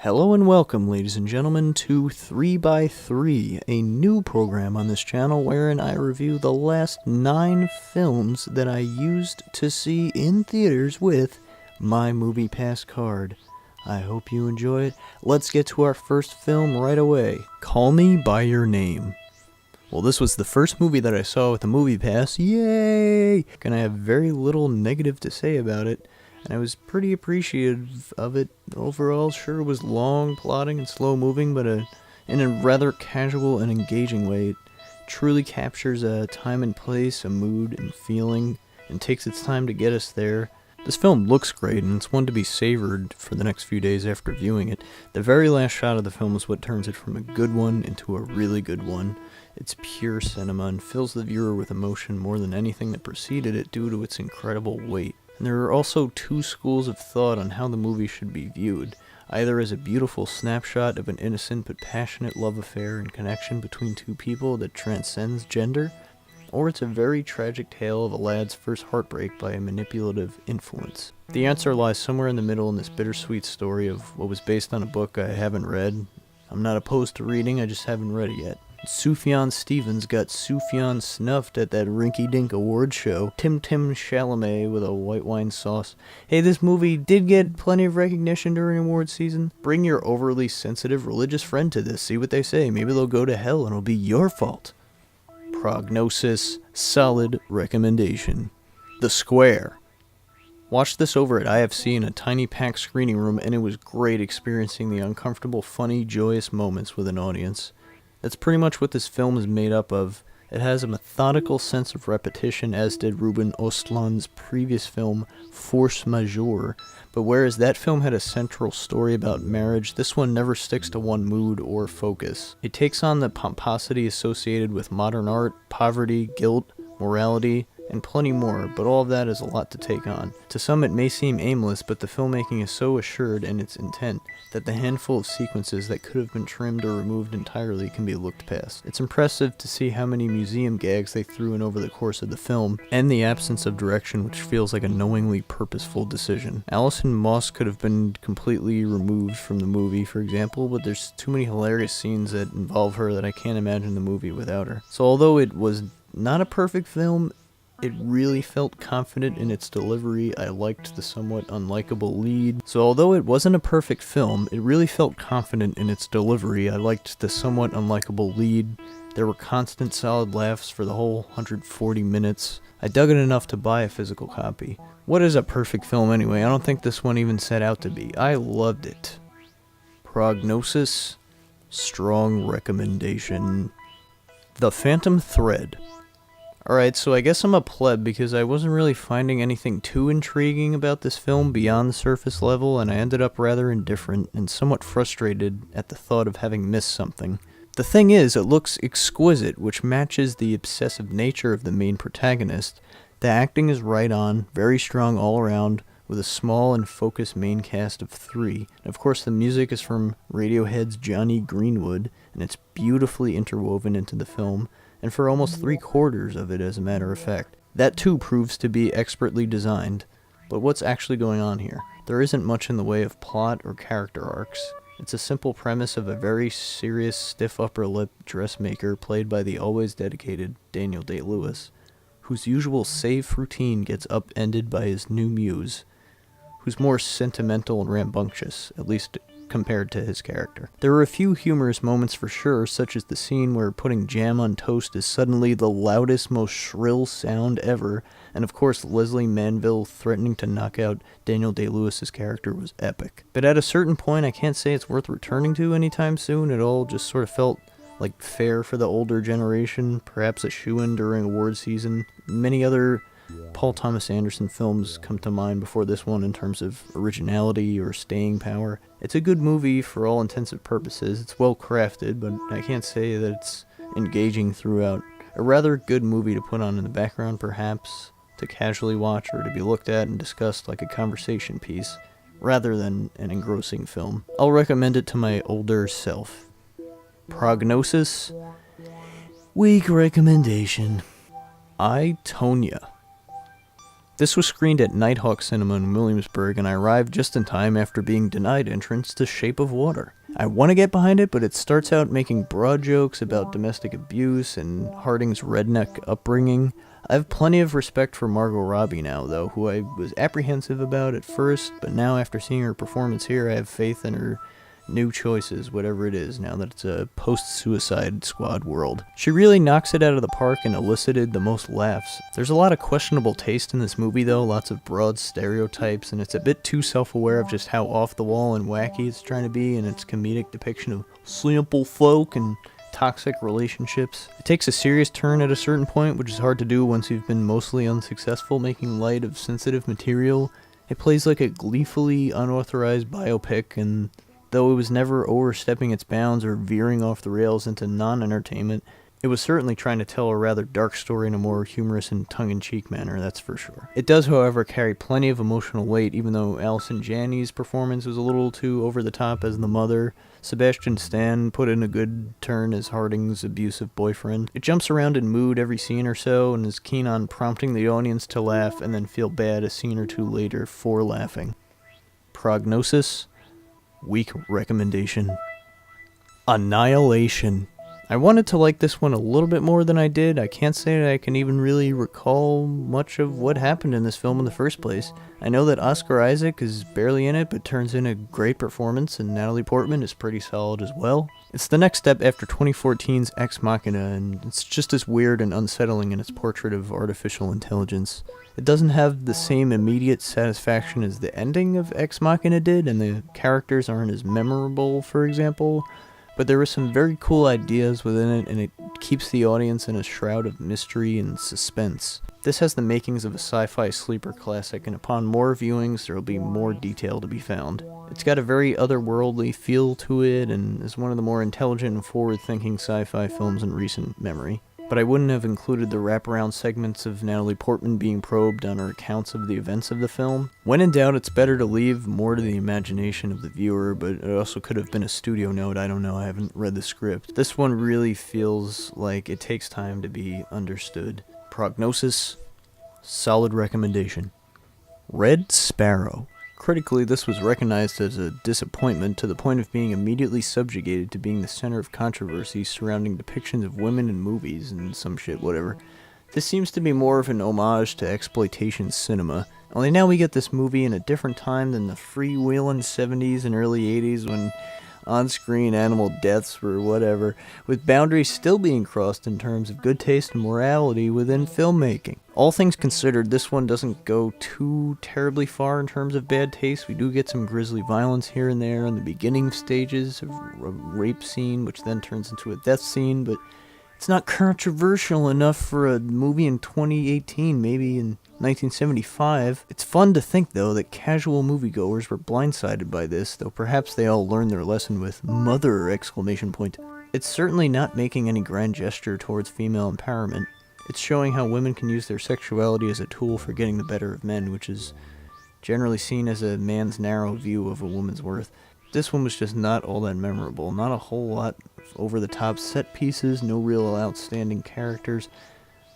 Hello and welcome, ladies and gentlemen, to 3x3, a new program on this channel wherein I review the last 9 films that I used to see in theaters with my Moviepass card. I hope you enjoy it. Let's get to our first film right away. Call Me By Your Name. Well, this was the first movie that I saw with the Moviepass. Yay! And I have very little negative to say about it. And I was pretty appreciative of it. Overall, sure, it was long, plodding, and slow-moving, but in a rather casual and engaging way. It truly captures a time and place, a mood and feeling, and takes its time to get us there. This film looks great, and it's one to be savored for the next few days after viewing it. The very last shot of the film is what turns it from a good one into a really good one. It's pure cinema and fills the viewer with emotion more than anything that preceded it due to its incredible weight. And there are also two schools of thought on how the movie should be viewed, either as a beautiful snapshot of an innocent but passionate love affair and connection between two people that transcends gender, or it's a very tragic tale of a lad's first heartbreak by a manipulative influence. The answer lies somewhere in the middle in this bittersweet story of what was based on a book I haven't read. I'm not opposed to reading, I just haven't read it yet. Sufjan Stevens got Sufjan snuffed at that rinky-dink award show. Tim Chalamet with a white wine sauce. Hey, this movie did get plenty of recognition during award season. Bring your overly sensitive religious friend to this, see what they say. Maybe they'll go to hell and it'll be your fault. Prognosis, solid recommendation. The Square. Watched this over at IFC in a tiny packed screening room, and it was great experiencing the uncomfortable, funny, joyous moments with an audience. That's pretty much what this film is made up of. It has a methodical sense of repetition, as did Ruben Östlund's previous film, Force Majeure. But whereas that film had a central story about marriage, this one never sticks to one mood or focus. It takes on the pomposity associated with modern art, poverty, guilt, morality, and plenty more, but all of that is a lot to take on. To some it may seem aimless, but the filmmaking is so assured in its intent that the handful of sequences that could have been trimmed or removed entirely can be looked past. It's impressive to see how many museum gags they threw in over the course of the film, and the absence of direction, which feels like a knowingly purposeful decision. Alison Moss could have been completely removed from the movie, for example, but there's too many hilarious scenes that involve her that I can't imagine the movie without her. So although it was not a perfect film, it really felt confident in its delivery. I liked the somewhat unlikable lead. So although it wasn't a perfect film, it really felt confident in its delivery. I liked the somewhat unlikable lead. There were constant solid laughs for the whole 140 minutes. I dug it enough to buy a physical copy. What is a perfect film anyway? I don't think this one even set out to be. I loved it. Prognosis, strong recommendation. The Phantom Thread. Alright, so I guess I'm a pleb because I wasn't really finding anything too intriguing about this film beyond the surface level, and I ended up rather indifferent and somewhat frustrated at the thought of having missed something. The thing is, it looks exquisite, which matches the obsessive nature of the main protagonist. The acting is right on, very strong all around, with a small and focused main cast of 3. And of course the music is from Radiohead's Johnny Greenwood, and it's beautifully interwoven into the film, and for almost 3/4 of it, as a matter of fact. That too proves to be expertly designed. But what's actually going on here? There isn't much in the way of plot or character arcs. It's a simple premise of a very serious, stiff upper lip dressmaker played by the always dedicated Daniel Day-Lewis, whose usual safe routine gets upended by his new muse, who's more sentimental and rambunctious, at least compared to his character. There are a few humorous moments for sure, such as the scene where putting jam on toast is suddenly the loudest, most shrill sound ever, and of course Leslie Manville threatening to knock out Daniel Day-Lewis's character was epic. But at a certain point, I can't say it's worth returning to anytime soon. It all just sort of felt like fare for the older generation, perhaps a shoo-in during award season. Many other Paul Thomas Anderson films come to mind before this one in terms of originality or staying power. It's a good movie for all intents and purposes. It's well crafted, but I can't say that it's engaging throughout. A rather good movie to put on in the background, perhaps, to casually watch or to be looked at and discussed like a conversation piece, rather than an engrossing film. I'll recommend it to my older self. Prognosis, weak recommendation. Tonya. This was screened at Nighthawk Cinema in Williamsburg, and I arrived just in time after being denied entrance to Shape of Water. I want to get behind it, but it starts out making broad jokes about domestic abuse and Harding's redneck upbringing. I have plenty of respect for Margot Robbie now, though, who I was apprehensive about at first, but now after seeing her performance here, I have faith in her new choices, whatever it is, now that it's a post-Suicide Squad world. She really knocks it out of the park and elicited the most laughs. There's a lot of questionable taste in this movie, though, lots of broad stereotypes, and it's a bit too self-aware of just how off-the-wall and wacky it's trying to be in its comedic depiction of simple folk and toxic relationships. It takes a serious turn at a certain point, which is hard to do once you've been mostly unsuccessful making light of sensitive material. It plays like a gleefully unauthorized biopic, and though it was never overstepping its bounds or veering off the rails into non-entertainment, it was certainly trying to tell a rather dark story in a more humorous and tongue-in-cheek manner, that's for sure. It does, however, carry plenty of emotional weight, even though Allison Janney's performance was a little too over-the-top as the mother. Sebastian Stan put in a good turn as Harding's abusive boyfriend. It jumps around in mood every scene or so, and is keen on prompting the audience to laugh and then feel bad a scene or two later for laughing. Prognosis? Weak recommendation. Annihilation. I wanted to like this one a little bit more than I did. I can't say that I can even really recall much of what happened in this film in the first place. I know that Oscar Isaac is barely in it, but turns in a great performance, and Natalie Portman is pretty solid as well. It's the next step after 2014's Ex Machina, and it's just as weird and unsettling in its portrait of artificial intelligence. It doesn't have the same immediate satisfaction as the ending of Ex Machina did, and the characters aren't as memorable, for example, but there were some very cool ideas within it, and it keeps the audience in a shroud of mystery and suspense. This has the makings of a sci-fi sleeper classic, and upon more viewings there will be more detail to be found. It's got a very otherworldly feel to it, and is one of the more intelligent and forward-thinking sci-fi films in recent memory. But I wouldn't have included the wraparound segments of Natalie Portman being probed on her accounts of the events of the film. When in doubt, it's better to leave more to the imagination of the viewer, but it also could have been a studio note, I don't know, I haven't read the script. This one really feels like it takes time to be understood. Prognosis? Solid recommendation. Red Sparrow. Critically, this was recognized as a disappointment to the point of being immediately subjugated to being the center of controversy surrounding depictions of women in movies and some shit, whatever. This seems to be more of an homage to exploitation cinema, only now we get this movie in a different time than the freewheeling 70s and early 80s when on-screen animal deaths were whatever, with boundaries still being crossed in terms of good taste and morality within filmmaking. All things considered, this one doesn't go too terribly far in terms of bad taste. We do get some grisly violence here and there in the beginning stages of a rape scene, which then turns into a death scene, but it's not controversial enough for a movie in 2018, maybe in 1975. It's fun to think, though, that casual moviegoers were blindsided by this, though perhaps they all learned their lesson with "mother!" exclamation point. It's certainly not making any grand gesture towards female empowerment. It's showing how women can use their sexuality as a tool for getting the better of men, which is generally seen as a man's narrow view of a woman's worth. This one was just not all that memorable. Not a whole lot of over-the-top set pieces, no real outstanding characters.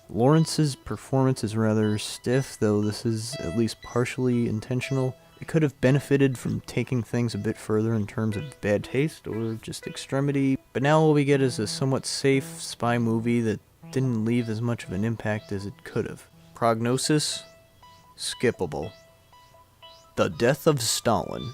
Lawrence's performance is rather stiff, though this is at least partially intentional. It could have benefited from taking things a bit further in terms of bad taste or just extremity, but now all we get is a somewhat safe spy movie that didn't leave as much of an impact as it could have. Prognosis? Skippable. The Death of Stalin.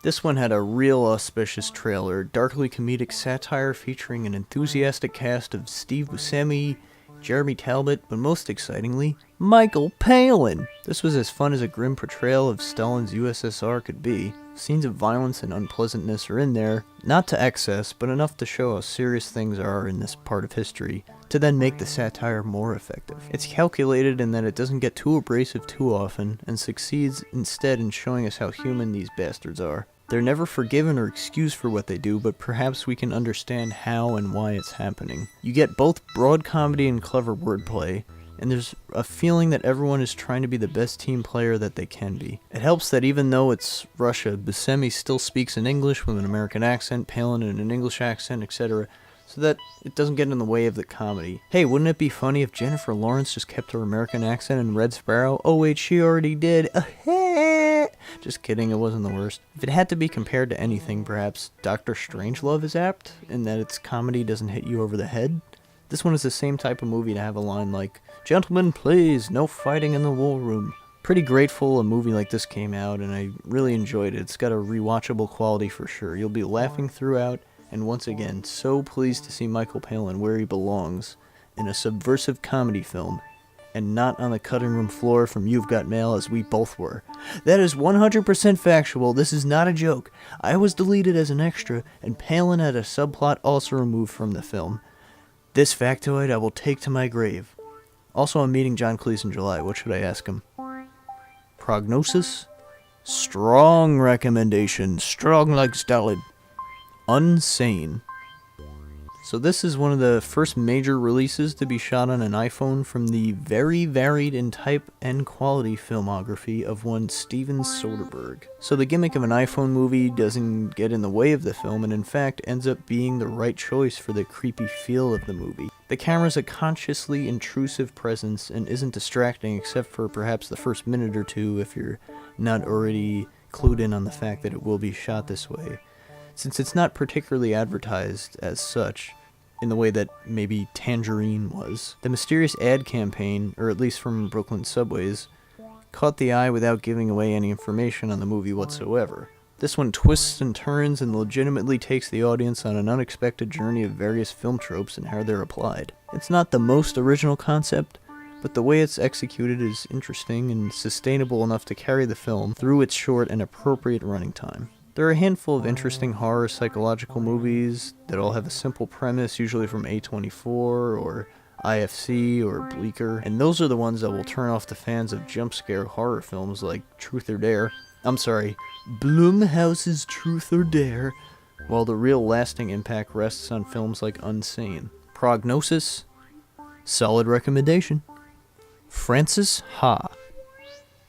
This one had a real auspicious trailer, darkly comedic satire featuring an enthusiastic cast of Steve Buscemi, Jeremy Talbot, but most excitingly, Michael Palin! This was as fun as a grim portrayal of Stalin's USSR could be. Scenes of violence and unpleasantness are in there, not to excess, but enough to show how serious things are in this part of history, to then make the satire more effective. It's calculated in that it doesn't get too abrasive too often, and succeeds instead in showing us how human these bastards are. They're never forgiven or excused for what they do, but perhaps we can understand how and why it's happening. You get both broad comedy and clever wordplay, and there's a feeling that everyone is trying to be the best team player that they can be. It helps that even though it's Russia, Buscemi still speaks in English with an American accent, Palin in an English accent, etc., so that it doesn't get in the way of the comedy. Hey, wouldn't it be funny if Jennifer Lawrence just kept her American accent in Red Sparrow? Oh wait, she already did. Just kidding, it wasn't the worst. If it had to be compared to anything, perhaps Dr. Strangelove is apt, in that its comedy doesn't hit you over the head. This one is the same type of movie to have a line like, "Gentlemen, please, no fighting in the war room." Pretty grateful a movie like this came out, and I really enjoyed it. It's got a rewatchable quality for sure. You'll be laughing throughout, and once again, so pleased to see Michael Palin where he belongs, in a subversive comedy film, and not on the cutting room floor from You've Got Mail as we both were. That is 100% factual. This is not a joke. I was deleted as an extra, and Palin had a subplot also removed from the film. This factoid I will take to my grave. Also, I'm meeting John Cleese in July. What should I ask him? Prognosis? Strong recommendation. Strong like Stalin. Unsane. So this is one of the first major releases to be shot on an iPhone from the very varied in type and quality filmography of one Steven Soderbergh. So the gimmick of an iPhone movie doesn't get in the way of the film, and in fact ends up being the right choice for the creepy feel of the movie. The camera's a consciously intrusive presence and isn't distracting except for perhaps the first minute or two if you're not already clued in on the fact that it will be shot this way, since it's not particularly advertised as such, in the way that maybe Tangerine was. The mysterious ad campaign, or at least from Brooklyn subways, caught the eye without giving away any information on the movie whatsoever. This one twists and turns and legitimately takes the audience on an unexpected journey of various film tropes and how they're applied. It's not the most original concept, but the way it's executed is interesting and sustainable enough to carry the film through its short and appropriate running time. There are a handful of interesting horror psychological movies that all have a simple premise, usually from A24 or IFC or Bleaker, and those are the ones that will turn off the fans of jump scare horror films like Truth or Dare. I'm sorry, Blumhouse's Truth or Dare, while the real lasting impact rests on films like Unsane. Prognosis? Solid recommendation. Francis Ha.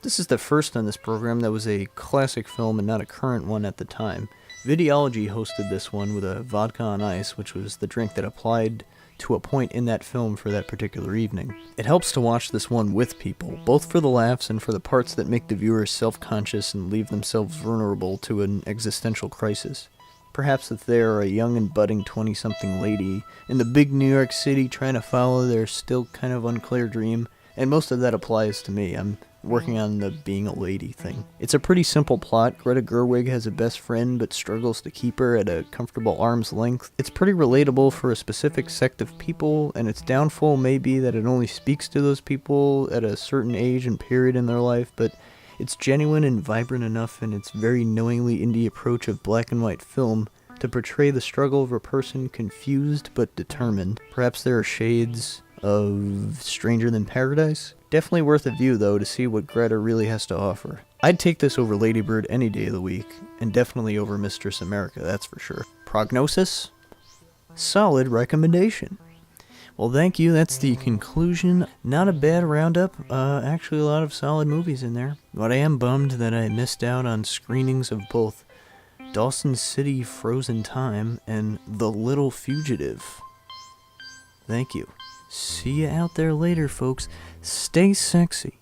This is the first on this program that was a classic film and not a current one at the time. Videology hosted this one with a vodka on ice, which was the drink that applied to a point in that film for that particular evening. It helps to watch this one with people, both for the laughs and for the parts that make the viewers self-conscious and leave themselves vulnerable to an existential crisis. Perhaps if they are a young and budding 20-something lady in the big New York City trying to follow their still kind of unclear dream, and most of that applies to me. I'm working on the being a lady thing. It's a pretty simple plot. Greta Gerwig has a best friend but struggles to keep her at a comfortable arm's length. It's pretty relatable for a specific sect of people, and its downfall may be that it only speaks to those people at a certain age and period in their life, but it's genuine and vibrant enough in its very knowingly indie approach of black and white film to portray the struggle of a person confused but determined. Perhaps there are shades of Stranger Than Paradise. Definitely worth a view, though, to see what Greta really has to offer. I'd take this over Lady Bird any day of the week, and definitely over Mistress America, that's for sure. Prognosis? Solid recommendation. Well, thank you, that's the conclusion. Not a bad roundup, actually a lot of solid movies in there. But I am bummed that I missed out on screenings of both Dawson City Frozen Time and The Little Fugitive. Thank you. See you out there later, folks. Stay sexy.